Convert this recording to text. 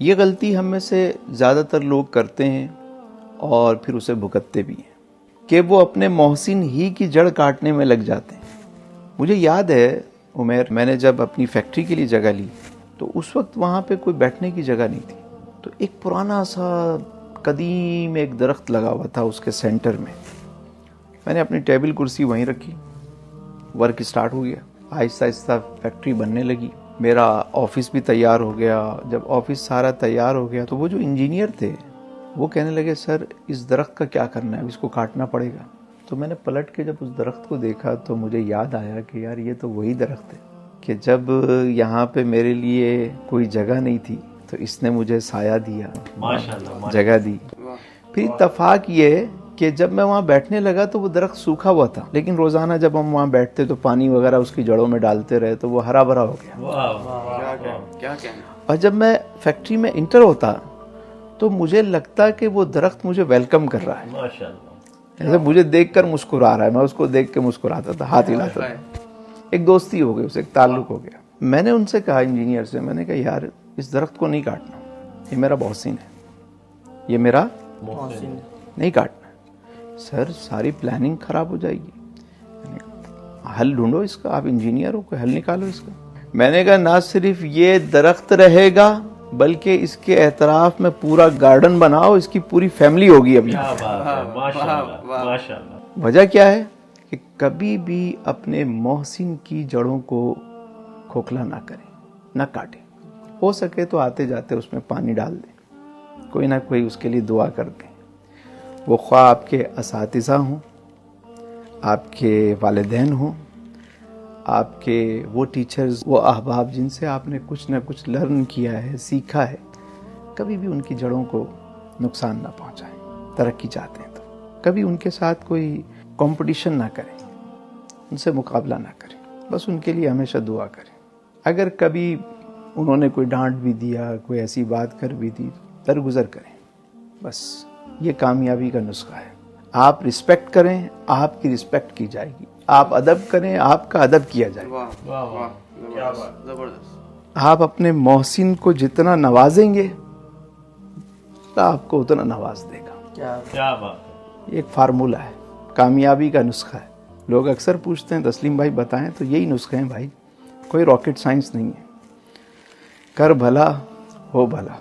ये गलती हम में से ज़्यादातर लोग करते हैं और फिर उसे भुगतते भी हैं कि वो अपने मोहसिन ही की जड़ काटने में लग जाते हैं। मुझे याद है उमर, मैंने जब अपनी फैक्ट्री के लिए जगह ली तो उस वक्त वहाँ पे कोई बैठने की जगह नहीं थी। तो एक पुराना सा कदीम एक दरख्त लगा हुआ था, उसके सेंटर में मैंने अपनी टेबल कुर्सी वहीं रखी। वर्क स्टार्ट हो गया, आहिस्ता आहिस्ता फैक्ट्री बनने लगी, मेरा ऑफिस भी तैयार हो गया। जब ऑफिस सारा तैयार हो गया तो वो जो इंजीनियर थे वो कहने लगे, सर इस दरख्त का क्या करना है, इसको काटना पड़ेगा। तो मैंने पलट के जब उस दरख्त को देखा तो मुझे याद आया कि यार ये तो वही दरख्त है कि जब यहाँ पे मेरे लिए कोई जगह नहीं थी तो इसने मुझे साया दिया, माशाल्लाह, जगह दी। फिर इत्तफाक ये कि जब मैं वहाँ बैठने लगा तो वो दरख्त सूखा हुआ था, लेकिन रोजाना जब हम वहाँ बैठते तो पानी वगैरह उसकी जड़ों में डालते रहे तो वो हरा भरा हो गया। क्या और जब मैं फैक्ट्री में इंटर होता तो मुझे लगता कि वो दरख्त मुझे वेलकम कर रहा है, ऐसे मुझे देखकर मुस्कुरा रहा है, मैं उसको देख के मुस्कुराता था, हाथ हिलाता था। एक दोस्ती हो गई, उससे एक ताल्लुक हो गया। मैंने उनसे कहा, इंजीनियर से, मैंने कहा यार इस दरख्त को नहीं काटना, ये मेरा मोहसिन है, ये मेरा मोहसिन नहीं काटना। सर सारी प्लानिंग खराब हो जाएगी, हल ढूंढो इसका, आप इंजीनियर हो, कोई हल निकालो इसका। मैंने कहा ना सिर्फ ये दरख्त रहेगा बल्कि इसके एतराफ में पूरा गार्डन बनाओ, इसकी पूरी फैमिली होगी अभी। वजह क्या है कि कभी भी अपने मोहसिन की जड़ों को खोखला ना करें, ना काटें। हो सके तो आते जाते उसमें पानी डाल दें, कोई ना कोई उसके लिए दुआ कर दें। वो ख्वाह आपके असातिज़ा हों, आपके वालिदैन हों, आपके वो टीचर्स, वो अहबाब जिनसे आपने कुछ ना कुछ लर्न किया है, सीखा है, कभी भी उनकी जड़ों को नुकसान ना पहुंचाएं। तरक्की चाहते हैं तो कभी उनके साथ कोई कंपटीशन ना करें, उनसे मुकाबला ना करें, बस उनके लिए हमेशा दुआ करें। अगर कभी उन्होंने कोई डांट भी दिया, कोई ऐसी बात कर भी दी, दरगुजर करें, बस ये कामयाबी का नुस्खा है। आप रिस्पेक्ट करें, आपकी रिस्पेक्ट की जाएगी। आप अदब करें, आपका अदब किया जाएगा। जबरदस्त। आप अपने मोहसिन को जितना नवाजेंगे तो आपको उतना नवाज देगा। क्या बात है। एक फार्मूला है, कामयाबी का नुस्खा है। लोग अक्सर पूछते हैं तस्लीम भाई बताएं, तो यही नुस्खे हैं भाई, कोई रॉकेट साइंस नहीं है। कर भला हो भला।